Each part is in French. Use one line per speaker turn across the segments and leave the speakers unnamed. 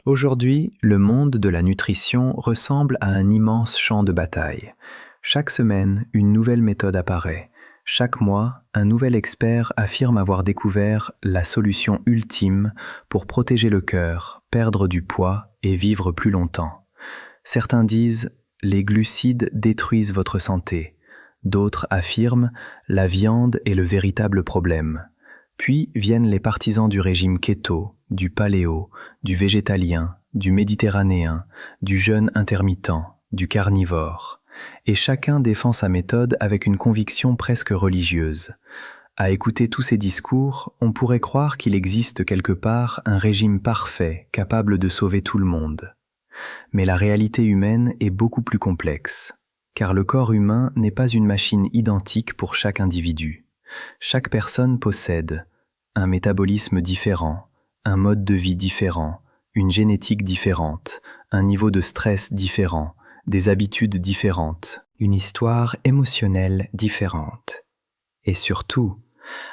Aujourd'hui, le monde de la nutrition ressemble à un immense champ de bataille. Chaque semaine, une nouvelle méthode apparaît. Chaque mois, un nouvel expert affirme avoir découvert la solution ultime pour protéger le cœur, perdre du poids et vivre plus longtemps. Certains disent « les glucides détruisent votre santé ». D'autres affirment « la viande est le véritable problème ». Puis viennent les partisans du régime keto, du paléo, du végétalien, du méditerranéen, du jeûne intermittent, du carnivore. Et chacun défend sa méthode avec une conviction presque religieuse. À écouter tous ces discours, on pourrait croire qu'il existe quelque part un régime parfait, capable de sauver tout le monde. Mais la réalité humaine est beaucoup plus complexe, car le corps humain n'est pas une machine identique pour chaque individu. Chaque personne possède un métabolisme différent, un mode de vie différent, une génétique différente, un niveau de stress différent, des habitudes différentes, une histoire émotionnelle différente. Et surtout,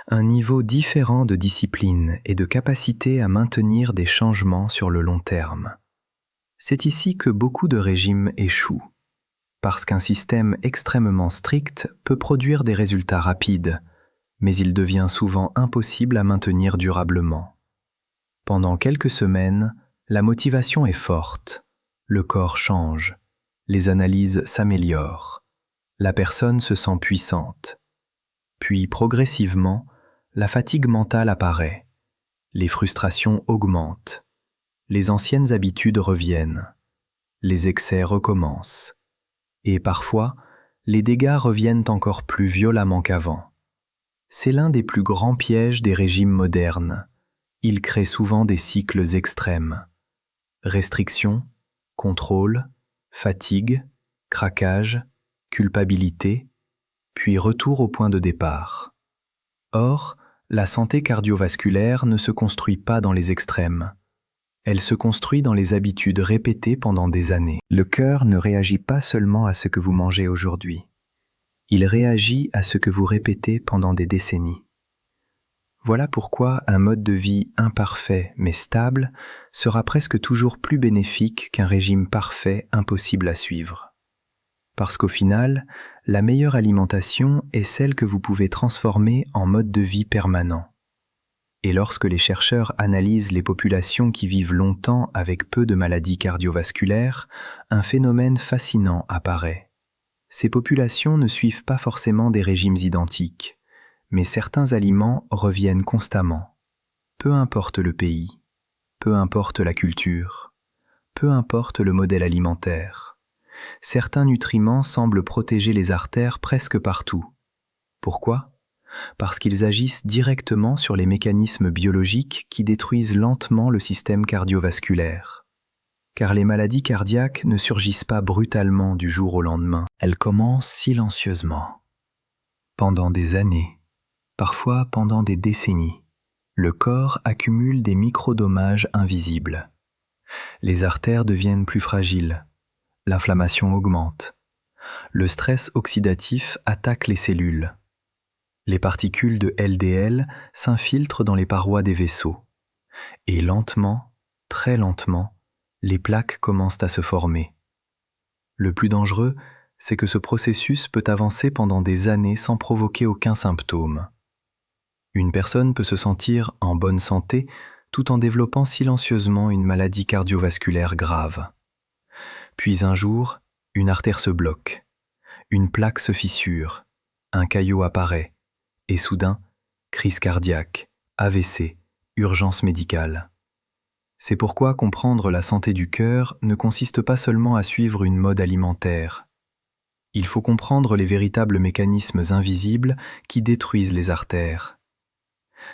un niveau différent de discipline et de capacité à maintenir des changements sur le long terme. C'est ici que beaucoup de régimes échouent, parce qu'un système extrêmement strict peut produire des résultats rapides, mais il devient souvent impossible à maintenir durablement. Pendant quelques semaines, la motivation est forte, le corps change, les analyses s'améliorent, la personne se sent puissante. Puis progressivement, la fatigue mentale apparaît, les frustrations augmentent, les anciennes habitudes reviennent, les excès recommencent, et parfois, les dégâts reviennent encore plus violemment qu'avant. C'est l'un des plus grands pièges des régimes modernes. Il crée souvent des cycles extrêmes. Restriction, contrôle, fatigue, craquage, culpabilité, puis retour au point de départ. Or, la santé cardiovasculaire ne se construit pas dans les extrêmes. Elle se construit dans les habitudes répétées pendant des années. Le cœur ne réagit pas seulement à ce que vous mangez aujourd'hui. Il réagit à ce que vous répétez pendant des décennies. Voilà pourquoi un mode de vie imparfait mais stable sera presque toujours plus bénéfique qu'un régime parfait impossible à suivre. Parce qu'au final, la meilleure alimentation est celle que vous pouvez transformer en mode de vie permanent. Et lorsque les chercheurs analysent les populations qui vivent longtemps avec peu de maladies cardiovasculaires, un phénomène fascinant apparaît. Ces populations ne suivent pas forcément des régimes identiques, mais certains aliments reviennent constamment. Peu importe le pays, peu importe la culture, peu importe le modèle alimentaire. Certains nutriments semblent protéger les artères presque partout. Pourquoi ? Parce qu'ils agissent directement sur les mécanismes biologiques qui détruisent lentement le système cardiovasculaire. Car les maladies cardiaques ne surgissent pas brutalement du jour au lendemain. Elles commencent silencieusement. Pendant des années, parfois pendant des décennies, le corps accumule des micro-dommages invisibles. Les artères deviennent plus fragiles, l'inflammation augmente, le stress oxydatif attaque les cellules. Les particules de LDL s'infiltrent dans les parois des vaisseaux. Et lentement, très lentement, les plaques commencent à se former. Le plus dangereux, c'est que ce processus peut avancer pendant des années sans provoquer aucun symptôme. Une personne peut se sentir en bonne santé tout en développant silencieusement une maladie cardiovasculaire grave. Puis un jour, une artère se bloque, une plaque se fissure, un caillot apparaît, et soudain, crise cardiaque, AVC, urgence médicale. C'est pourquoi comprendre la santé du cœur ne consiste pas seulement à suivre une mode alimentaire. Il faut comprendre les véritables mécanismes invisibles qui détruisent les artères.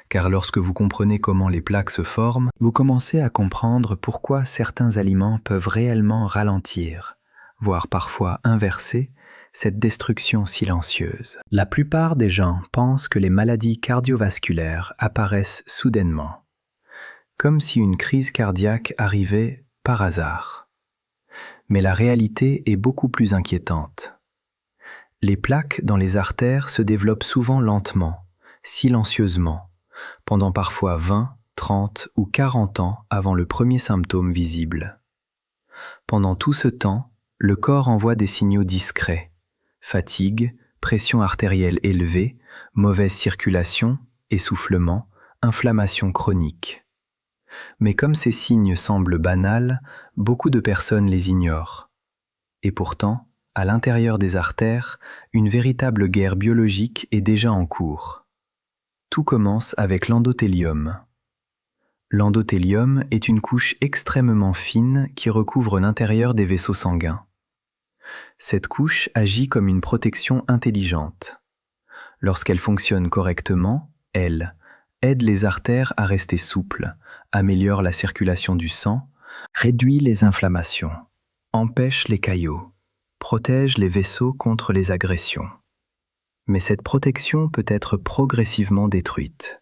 Car lorsque vous comprenez comment les plaques se forment, vous commencez à comprendre pourquoi certains aliments peuvent réellement ralentir, voire parfois inverser, cette destruction silencieuse. La plupart des gens pensent que les maladies cardiovasculaires apparaissent soudainement, comme si une crise cardiaque arrivait par hasard. Mais la réalité est beaucoup plus inquiétante. Les plaques dans les artères se développent souvent lentement, silencieusement, pendant parfois 20, 30 ou 40 ans avant le premier symptôme visible. Pendant tout ce temps, le corps envoie des signaux discrets: fatigue, pression artérielle élevée, mauvaise circulation, essoufflement, inflammation chronique. Mais comme ces signes semblent banals, beaucoup de personnes les ignorent. Et pourtant, à l'intérieur des artères, une véritable guerre biologique est déjà en cours. Tout commence avec l'endothélium. L'endothélium est une couche extrêmement fine qui recouvre l'intérieur des vaisseaux sanguins. Cette couche agit comme une protection intelligente. Lorsqu'elle fonctionne correctement, elle aide les artères à rester souples, améliore la circulation du sang, réduit les inflammations, empêche les caillots, protège les vaisseaux contre les agressions. Mais cette protection peut être progressivement détruite.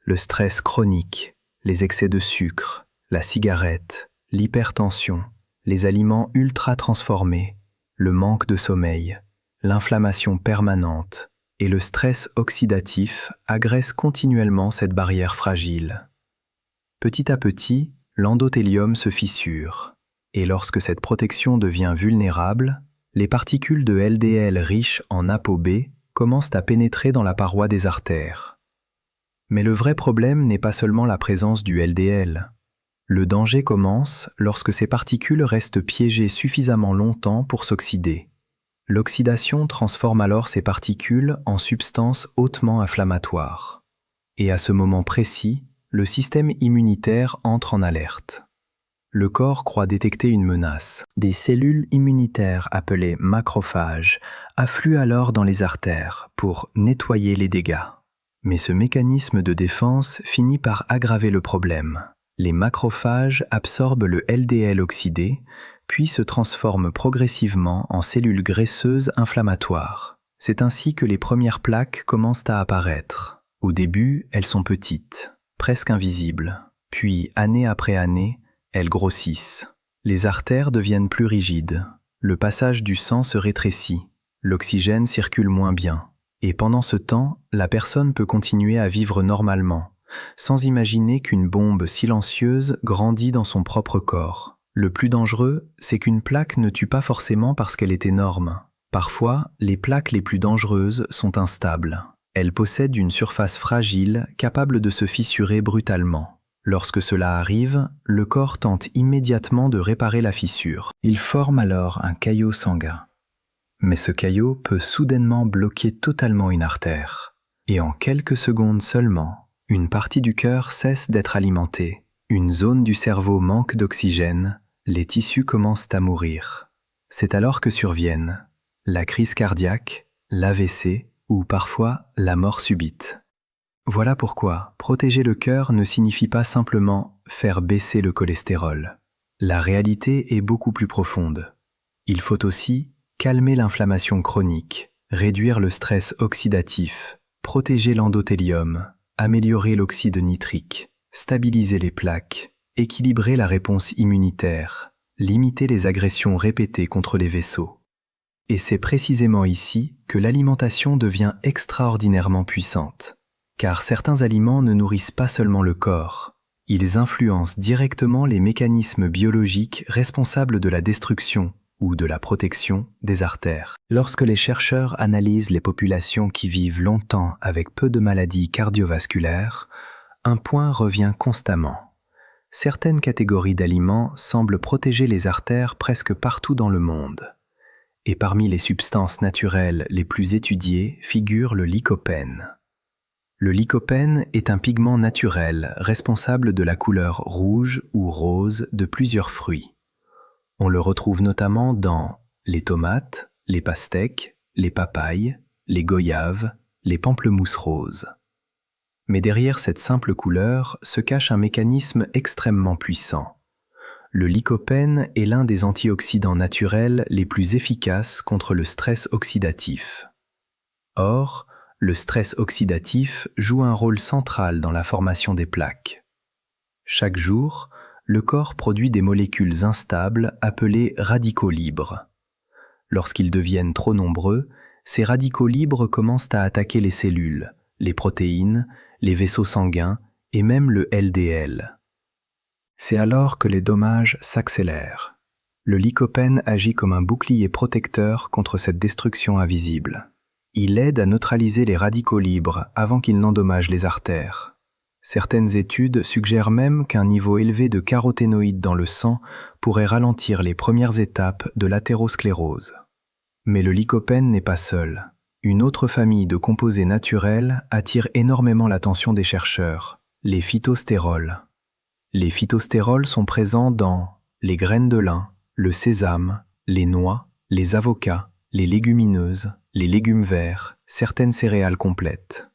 Le stress chronique, les excès de sucre, la cigarette, l'hypertension, les aliments ultra transformés, le manque de sommeil, l'inflammation permanente et le stress oxydatif agressent continuellement cette barrière fragile. Petit à petit, l'endothélium se fissure, et lorsque cette protection devient vulnérable, les particules de LDL riches en ApoB commencent à pénétrer dans la paroi des artères. Mais le vrai problème n'est pas seulement la présence du LDL. Le danger commence lorsque ces particules restent piégées suffisamment longtemps pour s'oxyder. L'oxydation transforme alors ces particules en substances hautement inflammatoires. Et à ce moment précis, le système immunitaire entre en alerte. Le corps croit détecter une menace. Des cellules immunitaires appelées macrophages affluent alors dans les artères pour nettoyer les dégâts. Mais ce mécanisme de défense finit par aggraver le problème. Les macrophages absorbent le LDL oxydé, puis se transforment progressivement en cellules graisseuses inflammatoires. C'est ainsi que les premières plaques commencent à apparaître. Au début, elles sont petites, presque invisibles. Puis, année après année, elles grossissent. Les artères deviennent plus rigides. Le passage du sang se rétrécit. L'oxygène circule moins bien. Et pendant ce temps, la personne peut continuer à vivre normalement, sans imaginer qu'une bombe silencieuse grandit dans son propre corps. Le plus dangereux, c'est qu'une plaque ne tue pas forcément parce qu'elle est énorme. Parfois, les plaques les plus dangereuses sont instables. Elles possèdent une surface fragile capable de se fissurer brutalement. Lorsque cela arrive, le corps tente immédiatement de réparer la fissure. Il forme alors un caillot sanguin. Mais ce caillot peut soudainement bloquer totalement une artère. Et en quelques secondes seulement, une partie du cœur cesse d'être alimentée. Une zone du cerveau manque d'oxygène, les tissus commencent à mourir. C'est alors que surviennent la crise cardiaque, l'AVC ou parfois la mort subite. Voilà pourquoi protéger le cœur ne signifie pas simplement faire baisser le cholestérol. La réalité est beaucoup plus profonde. Il faut aussi calmer l'inflammation chronique, réduire le stress oxydatif, protéger l'endothélium, améliorer l'oxyde nitrique, stabiliser les plaques, équilibrer la réponse immunitaire, limiter les agressions répétées contre les vaisseaux. Et c'est précisément ici que l'alimentation devient extraordinairement puissante. Car certains aliments ne nourrissent pas seulement le corps, ils influencent directement les mécanismes biologiques responsables de la destruction ou de la protection des artères. Lorsque les chercheurs analysent les populations qui vivent longtemps avec peu de maladies cardiovasculaires, un point revient constamment. Certaines catégories d'aliments semblent protéger les artères presque partout dans le monde. Et parmi les substances naturelles les plus étudiées figure le lycopène. Le lycopène est un pigment naturel responsable de la couleur rouge ou rose de plusieurs fruits. On le retrouve notamment dans les tomates, les pastèques, les papayes, les goyaves, les pamplemousses roses. Mais derrière cette simple couleur se cache un mécanisme extrêmement puissant. Le lycopène est l'un des antioxydants naturels les plus efficaces contre le stress oxydatif. Or, le stress oxydatif joue un rôle central dans la formation des plaques. Chaque jour, le corps produit des molécules instables appelées radicaux libres. Lorsqu'ils deviennent trop nombreux, ces radicaux libres commencent à attaquer les cellules, les protéines, les vaisseaux sanguins et même le LDL. C'est alors que les dommages s'accélèrent. Le lycopène agit comme un bouclier protecteur contre cette destruction invisible. Il aide à neutraliser les radicaux libres avant qu'ils n'endommagent les artères. Certaines études suggèrent même qu'un niveau élevé de caroténoïdes dans le sang pourrait ralentir les premières étapes de l'athérosclérose. Mais le lycopène n'est pas seul. Une autre famille de composés naturels attire énormément l'attention des chercheurs, les phytostérols. Les phytostérols sont présents dans les graines de lin, le sésame, les noix, les avocats, les légumineuses, les légumes verts, certaines céréales complètes.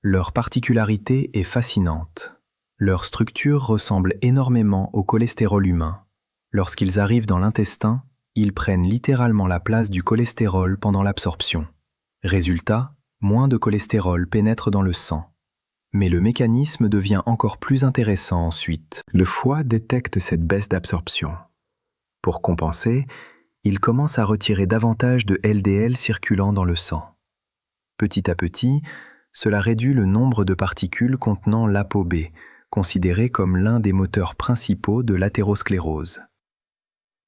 Leur particularité est fascinante. Leur structure ressemble énormément au cholestérol humain. Lorsqu'ils arrivent dans l'intestin, ils prennent littéralement la place du cholestérol pendant l'absorption. Résultat, moins de cholestérol pénètre dans le sang. Mais le mécanisme devient encore plus intéressant ensuite. Le foie détecte cette baisse d'absorption. Pour compenser, il commence à retirer davantage de LDL circulant dans le sang. Petit à petit, cela réduit le nombre de particules contenant l'ApoB, considéré comme l'un des moteurs principaux de l'athérosclérose.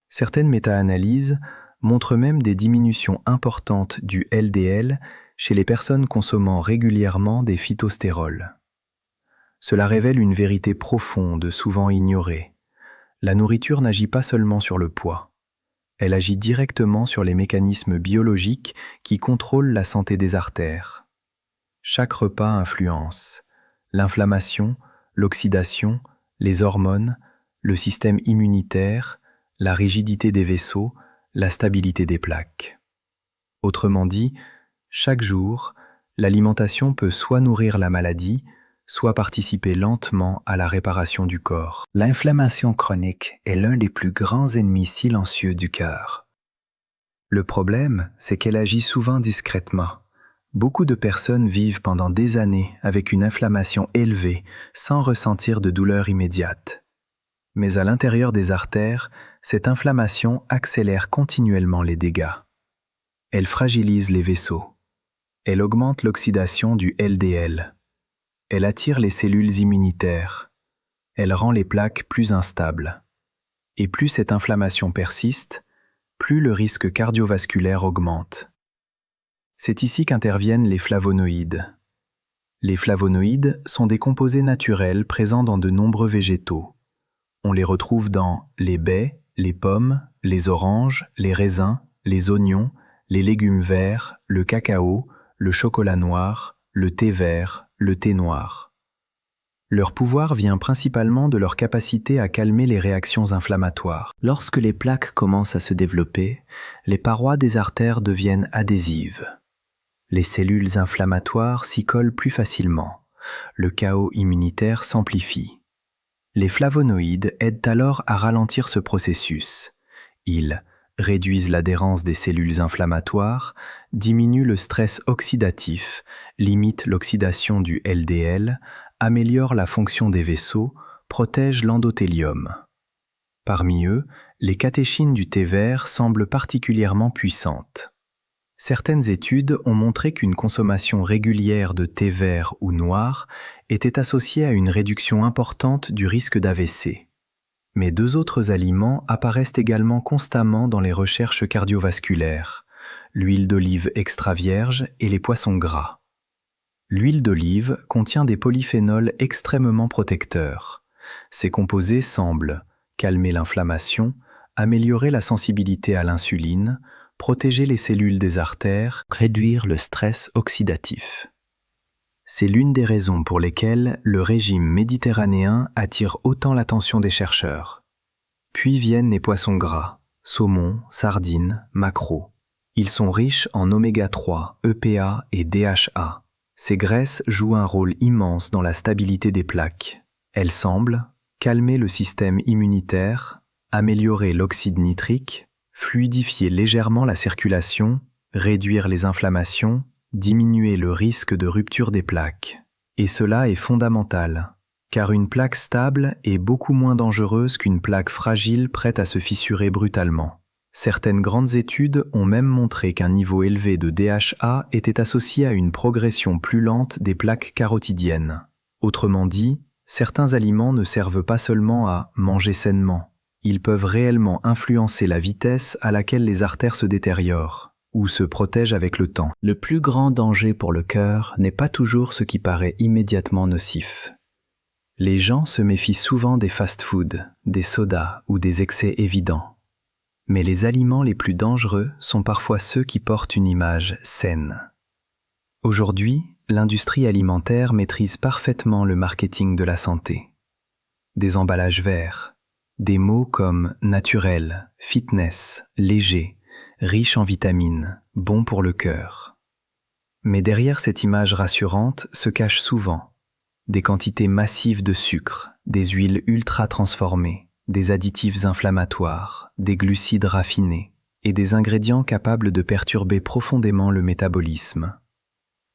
Certaines méta-analyses montrent même des diminutions importantes du LDL chez les personnes consommant régulièrement des phytostérols. Cela révèle une vérité profonde, souvent ignorée. La nourriture n'agit pas seulement sur le poids. Elle agit directement sur les mécanismes biologiques qui contrôlent la santé des artères. Chaque repas influence l'inflammation, l'oxydation, les hormones, le système immunitaire, la rigidité des vaisseaux, la stabilité des plaques. Autrement dit, chaque jour, l'alimentation peut soit nourrir la maladie, soit participer lentement à la réparation du corps. L'inflammation chronique est l'un des plus grands ennemis silencieux du cœur. Le problème, c'est qu'elle agit souvent discrètement. Beaucoup de personnes vivent pendant des années avec une inflammation élevée sans ressentir de douleur immédiate. Mais à l'intérieur des artères, cette inflammation accélère continuellement les dégâts. Elle fragilise les vaisseaux. Elle augmente l'oxydation du LDL. Elle attire les cellules immunitaires. Elle rend les plaques plus instables. Et plus cette inflammation persiste, plus le risque cardiovasculaire augmente. C'est ici qu'interviennent les flavonoïdes. Les flavonoïdes sont des composés naturels présents dans de nombreux végétaux. On les retrouve dans les baies, les pommes, les oranges, les raisins, les oignons, les légumes verts, le cacao, le chocolat noir, le thé vert, le thé noir. Leur pouvoir vient principalement de leur capacité à calmer les réactions inflammatoires. Lorsque les plaques commencent à se développer, les parois des artères deviennent adhésives. Les cellules inflammatoires s'y collent plus facilement. Le chaos immunitaire s'amplifie. Les flavonoïdes aident alors à ralentir ce processus. Ils réduisent l'adhérence des cellules inflammatoires, diminuent le stress oxydatif, limitent l'oxydation du LDL, améliorent la fonction des vaisseaux, protègent l'endothélium. Parmi eux, les catéchines du thé vert semblent particulièrement puissantes. Certaines études ont montré qu'une consommation régulière de thé vert ou noir était associée à une réduction importante du risque d'AVC. Mais deux autres aliments apparaissent également constamment dans les recherches cardiovasculaires, l'huile d'olive extra vierge et les poissons gras. L'huile d'olive contient des polyphénols extrêmement protecteurs. Ces composés semblent calmer l'inflammation, améliorer la sensibilité à l'insuline, protéger les cellules des artères, réduire le stress oxydatif. C'est l'une des raisons pour lesquelles le régime méditerranéen attire autant l'attention des chercheurs. Puis viennent les poissons gras, saumon, sardines, maquereaux. Ils sont riches en oméga 3, EPA et DHA. Ces graisses jouent un rôle immense dans la stabilité des plaques. Elles semblent calmer le système immunitaire, améliorer l'oxyde nitrique, fluidifier légèrement la circulation, réduire les inflammations, diminuer le risque de rupture des plaques. Et cela est fondamental, car une plaque stable est beaucoup moins dangereuse qu'une plaque fragile prête à se fissurer brutalement. Certaines grandes études ont même montré qu'un niveau élevé de DHA était associé à une progression plus lente des plaques carotidiennes. Autrement dit, Certains aliments ne servent pas seulement à manger sainement, ils peuvent réellement influencer la vitesse à laquelle les artères se détériorent ou se protègent avec le temps. Le plus grand danger pour le cœur n'est pas toujours ce qui paraît immédiatement nocif. Les gens se méfient souvent des fast-foods, des sodas ou des excès évidents. Mais les aliments les plus dangereux sont parfois ceux qui portent une image saine. Aujourd'hui, l'industrie alimentaire maîtrise parfaitement le marketing de la santé. Des emballages verts, des mots comme naturel, fitness, léger, riche en vitamines, bon pour le cœur. Mais derrière cette image rassurante se cachent souvent des quantités massives de sucre, des huiles ultra transformées, des additifs inflammatoires, des glucides raffinés et des ingrédients capables de perturber profondément le métabolisme.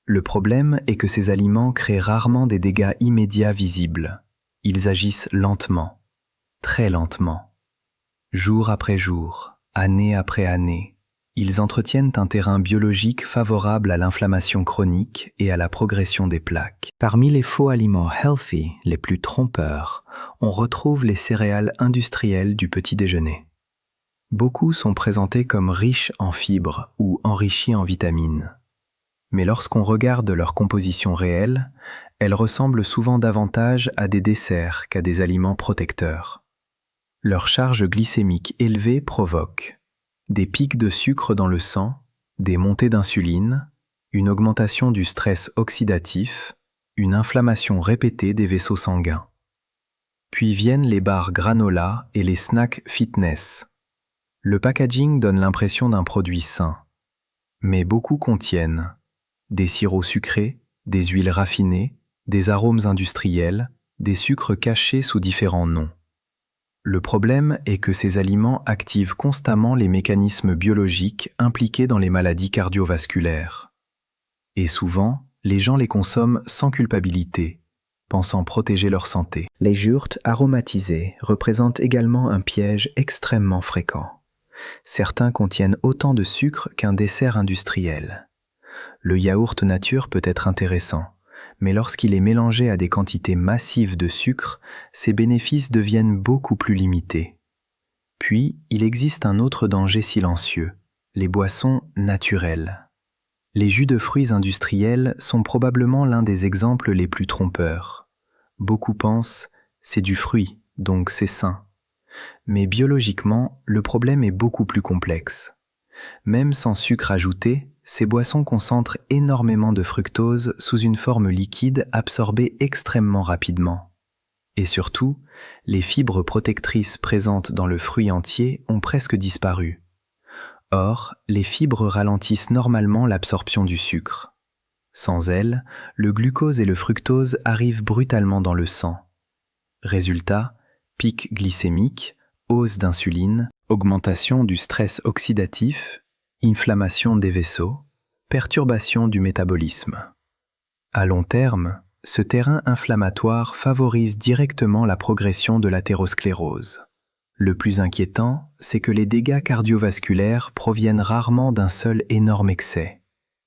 Le problème est que ces aliments créent rarement des dégâts immédiats visibles. Ils agissent lentement, très lentement. Jour après jour, année après année, ils entretiennent un terrain biologique favorable à l'inflammation chronique et à la progression des plaques. Parmi les faux aliments healthy les plus trompeurs, on retrouve les céréales industrielles du petit déjeuner. Beaucoup sont présentés comme riches en fibres ou enrichis en vitamines. Mais lorsqu'on regarde leur composition réelle, elles ressemblent souvent davantage à des desserts qu'à des aliments protecteurs. Leur charge glycémique élevée provoque des pics de sucre dans le sang, des montées d'insuline, une augmentation du stress oxydatif, une inflammation répétée des vaisseaux sanguins. Puis viennent les barres granola et les snacks fitness. Le packaging donne l'impression d'un produit sain, mais beaucoup contiennent des sirops sucrés, des huiles raffinées, des arômes industriels, des sucres cachés sous différents noms. Le problème est que ces aliments activent constamment les mécanismes biologiques impliqués dans les maladies cardiovasculaires. Et souvent, les gens les consomment sans culpabilité, pensant protéger leur santé. Les yogurts aromatisés représentent également un piège extrêmement fréquent. Certains contiennent autant de sucre qu'un dessert industriel. Le yaourt nature peut être intéressant, mais lorsqu'il est mélangé à des quantités massives de sucre, ses bénéfices deviennent beaucoup plus limités. Puis, il existe un autre danger silencieux, les boissons naturelles. Les jus de fruits industriels sont probablement l'un des exemples les plus trompeurs. Beaucoup pensent « c'est du fruit, donc c'est sain ». Mais biologiquement, le problème est beaucoup plus complexe. Même sans sucre ajouté, ces boissons concentrent énormément de fructose sous une forme liquide absorbée extrêmement rapidement. Et surtout, les fibres protectrices présentes dans le fruit entier ont presque disparu. Or, les fibres ralentissent normalement l'absorption du sucre. Sans elles, le glucose et le fructose arrivent brutalement dans le sang. Résultat, pic glycémique, hausse d'insuline, augmentation du stress oxydatif, inflammation des vaisseaux, perturbation du métabolisme. À long terme, ce terrain inflammatoire favorise directement la progression de l'athérosclérose. Le plus inquiétant, c'est que les dégâts cardiovasculaires proviennent rarement d'un seul énorme excès.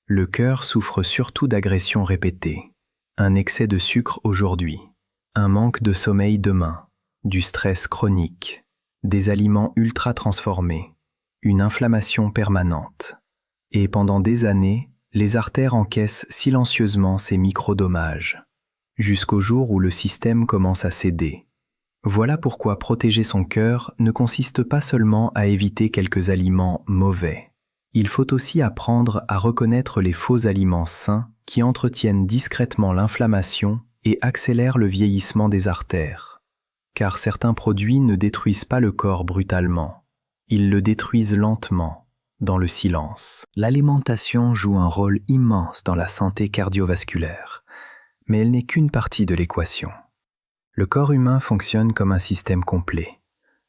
Le cœur souffre surtout d'agressions répétées. Un excès de sucre aujourd'hui, un manque de sommeil demain, du stress chronique, des aliments ultra transformés, une inflammation permanente. Et pendant des années, les artères encaissent silencieusement ces micro-dommages, jusqu'au jour où le système commence à céder. Voilà pourquoi protéger son cœur ne consiste pas seulement à éviter quelques aliments mauvais. Il faut aussi apprendre à reconnaître les faux aliments sains qui entretiennent discrètement l'inflammation et accélèrent le vieillissement des artères. Car certains produits ne détruisent pas le corps brutalement. Ils le détruisent lentement, dans le silence. L'alimentation joue un rôle immense dans la santé cardiovasculaire, mais elle n'est qu'une partie de l'équation. Le corps humain fonctionne comme un système complet.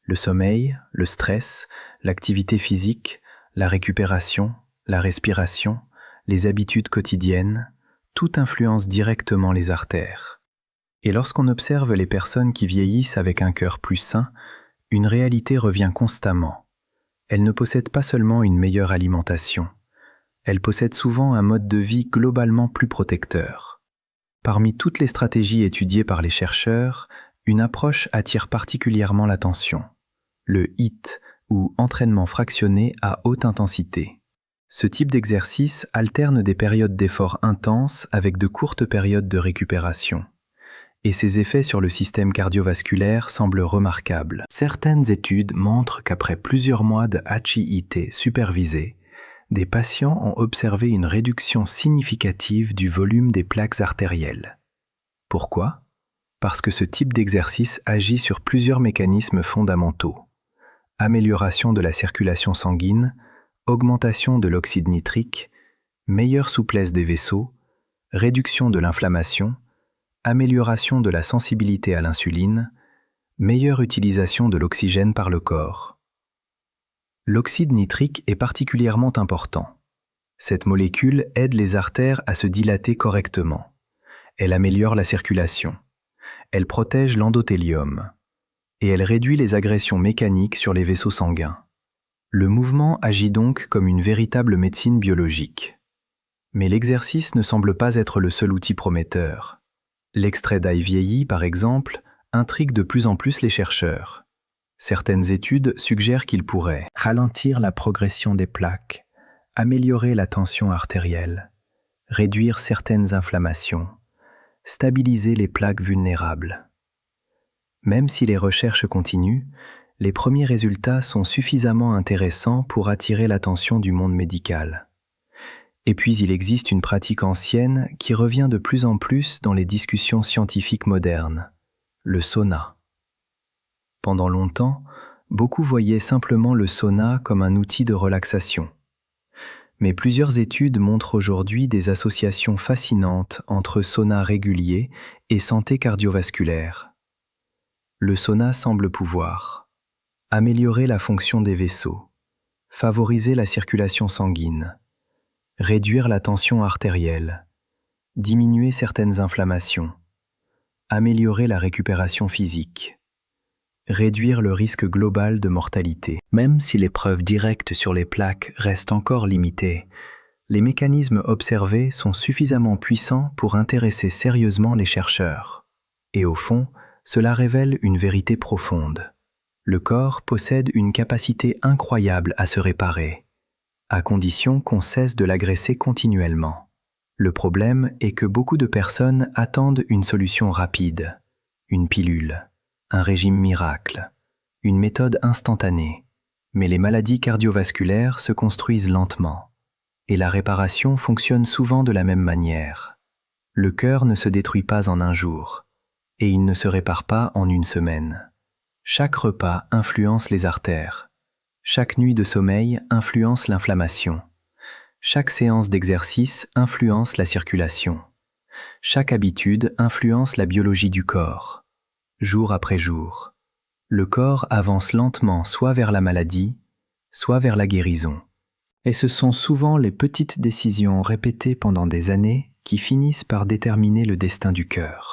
Le sommeil, le stress, l'activité physique, la récupération, la respiration, les habitudes quotidiennes, tout influence directement les artères. Et lorsqu'on observe les personnes qui vieillissent avec un cœur plus sain, une réalité revient constamment. Elles ne possèdent pas seulement une meilleure alimentation, elles possèdent souvent un mode de vie globalement plus protecteur. Parmi toutes les stratégies étudiées par les chercheurs, une approche attire particulièrement l'attention: le HIIT, ou entraînement fractionné à haute intensité. Ce type d'exercice alterne des périodes d'effort intenses avec de courtes périodes de récupération. Et ses effets sur le système cardiovasculaire semblent remarquables. Certaines études montrent qu'après plusieurs mois de HIIT supervisé, des patients ont observé une réduction significative du volume des plaques artérielles. Pourquoi? Parce que ce type d'exercice agit sur plusieurs mécanismes fondamentaux: amélioration de la circulation sanguine, augmentation de l'oxyde nitrique, meilleure souplesse des vaisseaux, réduction de l'inflammation, amélioration de la sensibilité à l'insuline, meilleure utilisation de l'oxygène par le corps. L'oxyde nitrique est particulièrement important. Cette molécule aide les artères à se dilater correctement. Elle améliore la circulation. Elle protège l'endothélium. Et elle réduit les agressions mécaniques sur les vaisseaux sanguins. Le mouvement agit donc comme une véritable médecine biologique. Mais l'exercice ne semble pas être le seul outil prometteur. L'extrait d'ail vieilli, par exemple, intrigue de plus en plus les chercheurs. Certaines études suggèrent qu'il pourrait ralentir la progression des plaques, améliorer la tension artérielle, réduire certaines inflammations, stabiliser les plaques vulnérables. Même si les recherches continuent, les premiers résultats sont suffisamment intéressants pour attirer l'attention du monde médical. Et puis il existe une pratique ancienne qui revient de plus en plus dans les discussions scientifiques modernes: le sauna. Pendant longtemps, beaucoup voyaient simplement le sauna comme un outil de relaxation. Mais plusieurs études montrent aujourd'hui des associations fascinantes entre sauna régulier et santé cardiovasculaire. Le sauna semble pouvoir améliorer la fonction des vaisseaux, favoriser la circulation sanguine, réduire la tension artérielle, diminuer certaines inflammations, améliorer la récupération physique, réduire le risque global de mortalité. Même si les preuves directes sur les plaques restent encore limitées, les mécanismes observés sont suffisamment puissants pour intéresser sérieusement les chercheurs. Et au fond, cela révèle une vérité profonde. Le corps possède une capacité incroyable à se réparer, à condition qu'on cesse de l'agresser continuellement. Le problème est que beaucoup de personnes attendent une solution rapide, une pilule, un régime miracle, une méthode instantanée. Mais les maladies cardiovasculaires se construisent lentement, et la réparation fonctionne souvent de la même manière. Le cœur ne se détruit pas en un jour, et il ne se répare pas en une semaine. Chaque repas influence les artères. Chaque nuit de sommeil influence l'inflammation. Chaque séance d'exercice influence la circulation. Chaque habitude influence la biologie du corps. Jour après jour, le corps avance lentement soit vers la maladie, soit vers la guérison. Et ce sont souvent les petites décisions répétées pendant des années qui finissent par déterminer le destin du cœur.